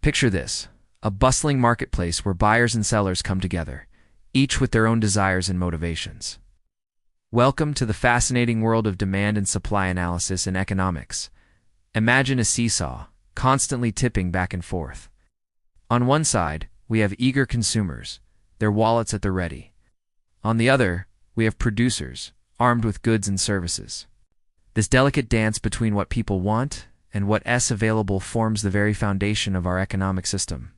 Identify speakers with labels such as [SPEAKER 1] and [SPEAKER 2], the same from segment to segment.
[SPEAKER 1] Picture this, a bustling marketplace where buyers and sellers come together, each with their own desires and motivations. Welcome to the fascinating world of demand and supply analysis in economics. Imagine a seesaw, constantly tipping back and forth. On one side, we have eager consumers, their wallets at the ready. On the other, we have producers, armed with goods and services. This delicate dance between what people want and what is available forms the very foundation of our economic system.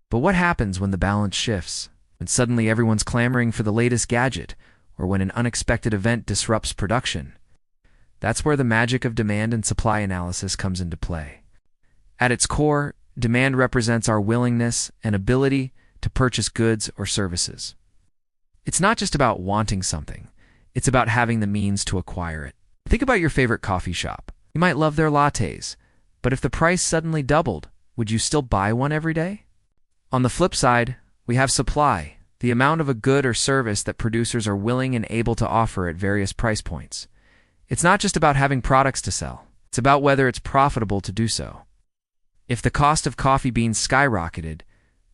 [SPEAKER 1] But what happens when the balance shifts? When suddenly everyone's clamoring for the latest gadget, or when an unexpected event disrupts production? That's where the magic of demand and supply analysis comes into play. At its core, demand represents our willingness and ability to purchase goods or services. It's not just about wanting something, it's about having the means to acquire it. Think about your favorite coffee shop. You might love their lattes, but if the price suddenly doubled, would you still buy one every day? On the flip side, we have supply, the amount of a good or service that producers are willing and able to offer at various price points. It's not just about having products to sell, it's about whether it's profitable to do so. If the cost of coffee beans skyrocketed,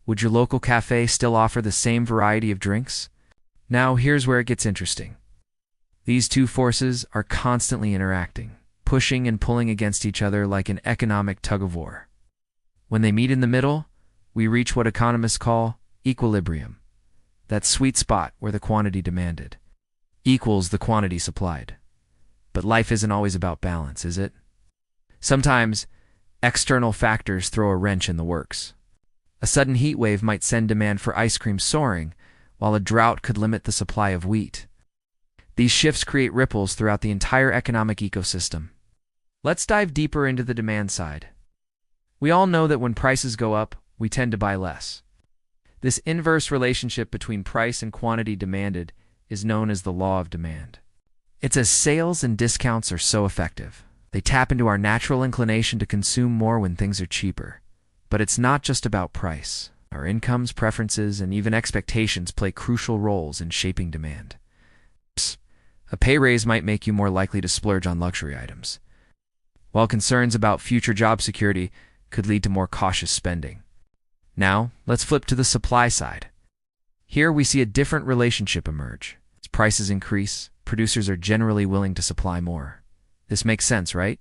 [SPEAKER 1] would your local cafe still offer the same variety of drinks? Now, here's where it gets interesting. These two forces are constantly interacting, pushing and pulling against each other like an economic tug-of-war. When they meet in the middle, we reach what economists call equilibrium, that sweet spot where the quantity demanded equals the quantity supplied. But life isn't always about balance, is it? Sometimes, external factors throw a wrench in the works. A sudden heat wave might send demand for ice cream soaring, while a drought could limit the supply of wheat. These shifts create ripples throughout the entire economic ecosystem. Let's dive deeper into the demand side. We all know that when prices go up, we tend to buy less. This inverse relationship between price and quantity demanded is known as the law of demand. It's as sales and discounts are so effective. They tap into our natural inclination to consume more when things are cheaper. But it's not just about price. Our incomes, preferences, and even expectations play crucial roles in shaping demand. A pay raise might make you more likely to splurge on luxury items, while concerns about future job security could lead to more cautious spending. Now, let's flip to the supply side. Here we see a different relationship emerge. As prices increase, producers are generally willing to supply more. This makes sense, right?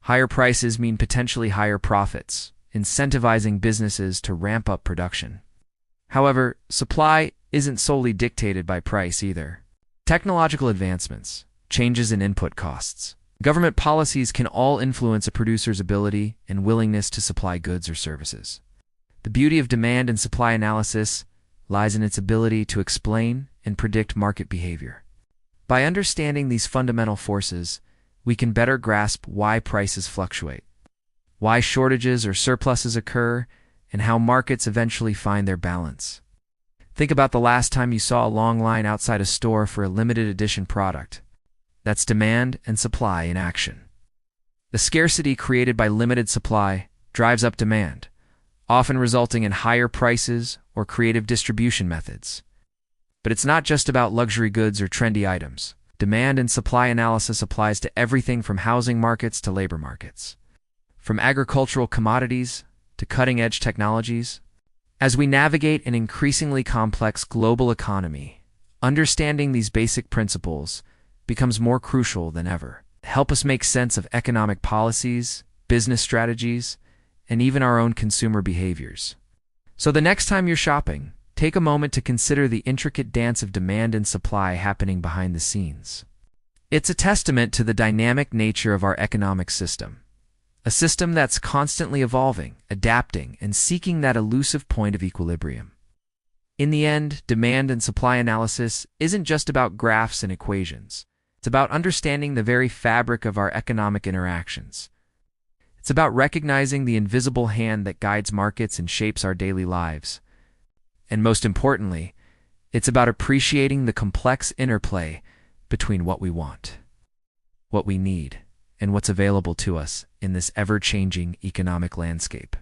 [SPEAKER 1] Higher prices mean potentially higher profits, incentivizing businesses to ramp up production. However, supply isn't solely dictated by price either. Technological advancements, changes in input costs, government policies can all influence a producer's ability and willingness to supply goods or services. The beauty of demand and supply analysis lies in its ability to explain and predict market behavior. By understanding these fundamental forces, we can better grasp why prices fluctuate, why shortages or surpluses occur, and how markets eventually find their balance. Think about the last time you saw a long line outside a store for a limited edition product. That's demand and supply in action. The scarcity created by limited supply drives up demand, often resulting in higher prices or creative distribution methods. But it's not just about luxury goods or trendy items. Demand and supply analysis applies to everything from housing markets to labor markets, from agricultural commodities to cutting-edge technologies. As we navigate an increasingly complex global economy, understanding these basic principles becomes more crucial than ever to help us make sense of economic policies, business strategies, and even our own consumer behaviors. So the next time you're shopping, take a moment to consider the intricate dance of demand and supply happening behind the scenes. It's a testament to the dynamic nature of our economic system. A system that's constantly evolving, adapting, and seeking that elusive point of equilibrium. In the end, demand and supply analysis isn't just about graphs and equations. It's about understanding the very fabric of our economic interactions. It's about recognizing the invisible hand that guides markets and shapes our daily lives. And most importantly, it's about appreciating the complex interplay between what we want, what we need, and what's available to us in this ever-changing economic landscape.